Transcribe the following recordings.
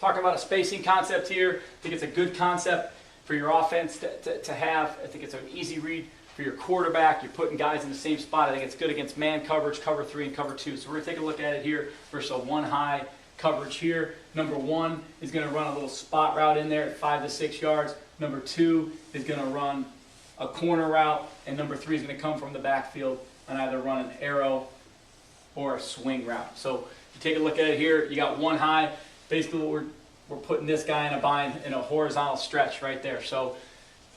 Talking about a spacing concept here, I think it's a good concept for your offense to have. I think it's an easy read for your quarterback. You're putting guys in the same spot. I think it's good against man coverage, cover 3 and cover 2. So we're going to take a look at it here versus a one high coverage here. Number 1 is going to run a little spot route in there at 5 to 6 yards. Number 2 is going to run a corner route. And number 3 is going to come from the backfield and either run an arrow or a swing route. So you take a look at it here. You got one high. Basically what we're putting this guy in a bind in a horizontal stretch right there. So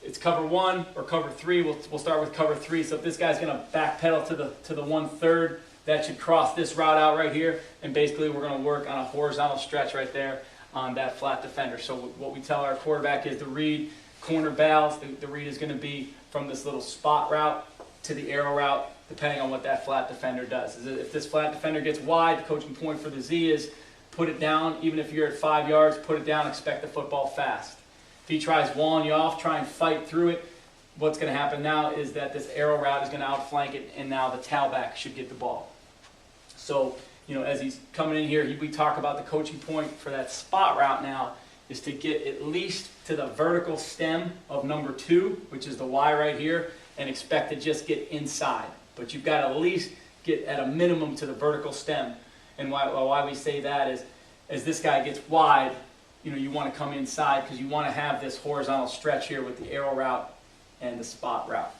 it's cover 1 or cover 3. We'll start with cover 3. So if this guy's going to backpedal to the 1/3, that should cross this route out right here. And basically we're going to work on a horizontal stretch right there on that flat defender. So what we tell our quarterback is the read, corner bails. The read is going to be from this little spot route to the arrow route, depending on what that flat defender does. If this flat defender gets wide, the coaching point for the Z is put it down. Even if you're at 5 yards, put it down, expect the football fast. If he tries walling you off, try and fight through it, what's going to happen now is that this arrow route is going to outflank it, and now the tailback should get the ball. So, as he's coming in here, we talk about the coaching point for that spot route now is to get at least to the vertical stem of number 2, which is the Y right here, and expect to just get inside. But you've got to at least get at a minimum to the vertical stem. And why we say that is, as this guy gets wide, you want to come inside because you want to have this horizontal stretch here with the arrow route and the spot route.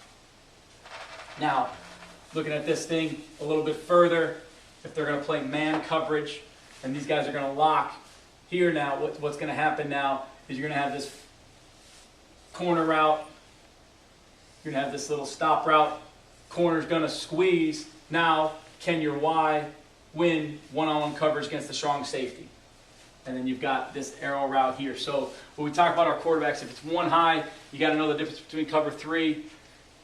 Now, looking at this thing a little bit further, if they're going to play man coverage and these guys are going to lock here now, what's going to happen now is you're going to have this corner route, you're going to have this little stop route, corner's going to squeeze. Now, can your Y win one-on-one coverage against the strong safety? And then you've got this arrow route here. So when we talk about our quarterbacks, if it's one high, you got to know the difference between cover 3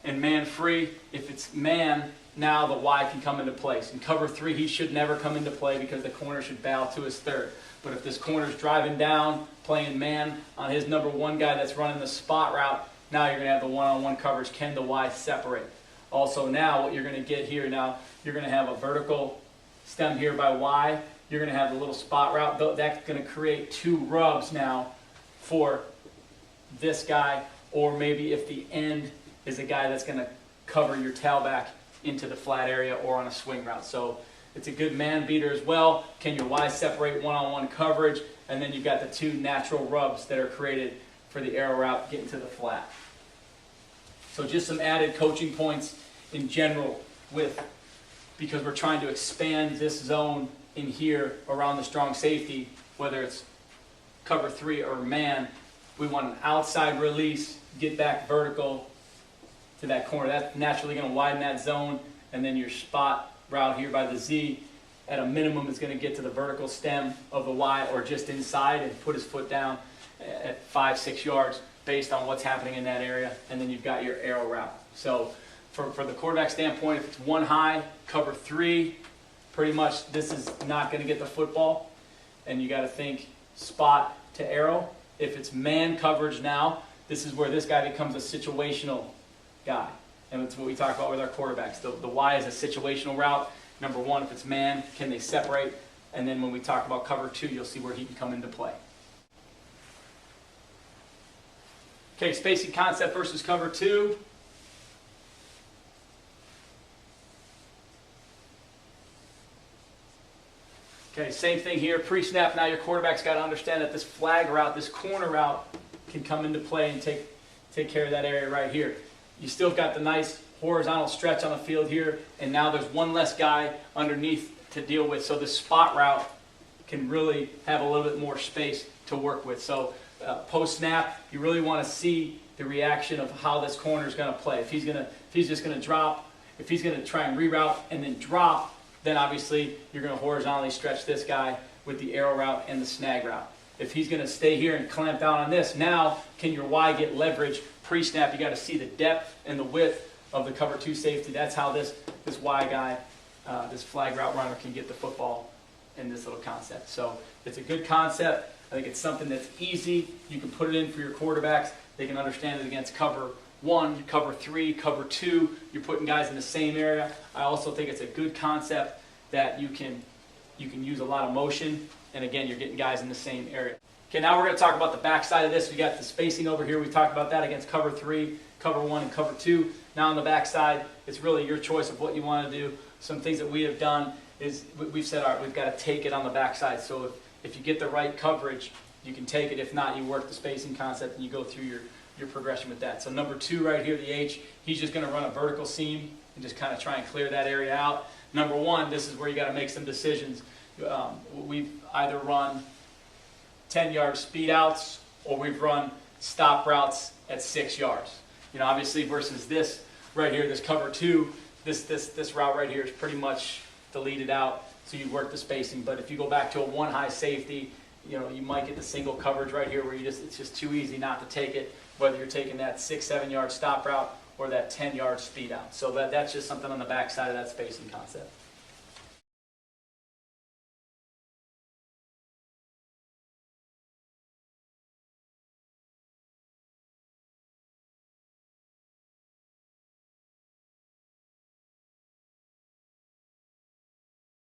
and man free. If it's man, now the Y can come into place. In cover 3, he should never come into play because the corner should bow to his 3rd. But if this corner's driving down, playing man on his number 1 guy that's running the spot route, now you're going to have the one-on-one coverage. Can the Y separate? Also now what you're going to get here, now you're going to have a vertical stem here by Y. You're going to have the little spot route. That's going to create 2 rubs now for this guy, or maybe if the end is a guy that's going to cover your tailback into the flat area or on a swing route. So it's a good man beater as well. Can your Y separate one-on-one coverage? And then you've got the 2 natural rubs that are created for the arrow route getting to the flat. So just some added coaching points in general because we're trying to expand this zone in here around the strong safety, whether it's cover 3 or man. We want an outside release, get back vertical to that corner. That's naturally going to widen that zone, and then your spot route here by the Z at a minimum is going to get to the vertical stem of the Y or just inside and put his foot down at 5, 6 yards based on what's happening in that area, and then you've got your arrow route. So for the quarterback standpoint, if it's one high, cover 3, pretty much this is not going to get the football, and you got to think spot to arrow. If it's man coverage now, this is where this guy becomes a situational guy, and it's what we talk about with our quarterbacks. The Y is a situational route. Number 1, if it's man, can they separate? And then when we talk about cover 2, you'll see where he can come into play. Okay, spacing concept versus cover 2. Okay, same thing here. Pre-snap, now your quarterback's got to understand that this flag route, this corner route, can come into play and take care of that area right here. You still got the nice horizontal stretch on the field here, and now there's one less guy underneath to deal with, so the spot route can really have a little bit more space to work with. So post-snap, you really want to see the reaction of how this corner is going to play. If he's just going to drop, if he's going to try and reroute and then drop, then obviously you're going to horizontally stretch this guy with the arrow route and the snag route. If he's going to stay here and clamp down on this, now can your Y get leverage pre-snap? You got to see the depth and the width of the cover 2 safety. That's how this Y guy, this flag route runner, can get the football in this little concept. So it's a good concept. I think it's something that's easy. You can put it in for your quarterbacks. They can understand it against cover 1, cover 3, cover 2. You're putting guys in the same area. I also think it's a good concept that you can use a lot of motion, and again, you're getting guys in the same area. Okay, now we're going to talk about the back side of this. We got the spacing over here. We talked about that against cover 3, cover 1, and cover 2. Now on the back side, it's really your choice of what you want to do. Some things that we have done is we've said, all right, we've got to take it on the back side. So if you get the right coverage, you can take it. If not, you work the spacing concept and you go through your progression with that. So number 2 right here, the H, he's just going to run a vertical seam and just kind of try and clear that area out. Number 1, this is where you got to make some decisions. We've either run 10-yard speed outs or we've run stop routes at 6 yards. You know, obviously versus this right here, this cover 2, this route right here is pretty much deleted out, so you work the spacing. But if you go back to a 1 high safety, you know, you might get the single coverage right here where it's just too easy not to take it, whether you're taking that 6-7 yard stop route or that 10-yard speed out. So that's just something on the back side of that spacing concept.